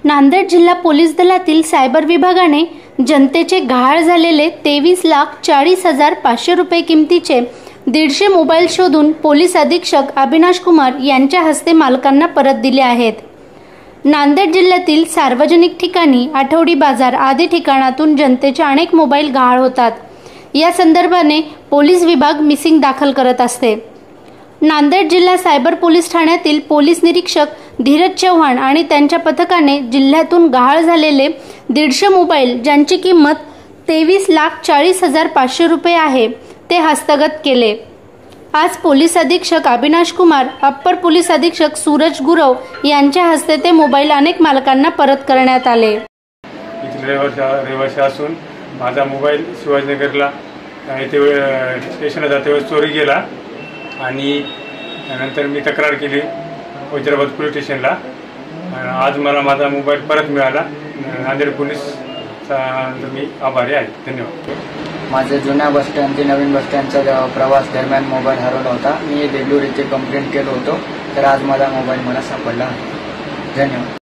नांदेड जिल्हा पोलीस दलातील सायबर विभागाने जनतेचे गहाळ झालेले 23,40,500 रुपये किमतीचे 150 मोबाईल शोधून पोलीस अधीक्षक अविनाश कुमार यांच्या हस्ते मालकांना परत दिले आहेत। नांदेड जिल्ह्यातील सार्वजनिक ठिकाणी, आठवडी बाजार आदी ठिकाणातून जनतेचे अनेक मोबाईल गहाळ होतात। या संदर्भाने पोलीस विभाग मिसिंग दाखल करत असते। नांदेड जिल्हा सायबर पोलीस ठाण्यातील पोलीस निरीक्षक धीरज चव्हाण आणि त्यांच्या पथकाने जिल्ह्यातून गहाळ झालेले 150 मोबाईल, ज्यांची किंमत 23,40,500 रुपये आहे, ते हस्तगत केले। आज पोलीस अधीक्षक अविनाश कुमार, अप्पर पोलीस अधीक्षक सूरज गुरव यांच्या हस्ते ते मोबाईल अनेक मालकांना परत करण्यात आले। रहिवासी असून माझा मोबाईल शिवाजीनगरला येथे स्टेशनला जाते वेळेस चोरी गेला आणि नंतर मी तक्रार केली वज्राबाद पोलीस स्टेशनला। आज मला माझा मोबाईल परत मिळाला। नांदेड पोलीसचा मी आभारी आहे। धन्यवाद। माझे जुन्या बस स्टँड ते नवीन बस स्टँडचा प्रवास दरम्यान मोबाईल हरवला होता। मी देगलूर येथे कंप्लेंट केलं होतं, तर आज माझा मोबाईल मला सापडला आहे। धन्यवाद।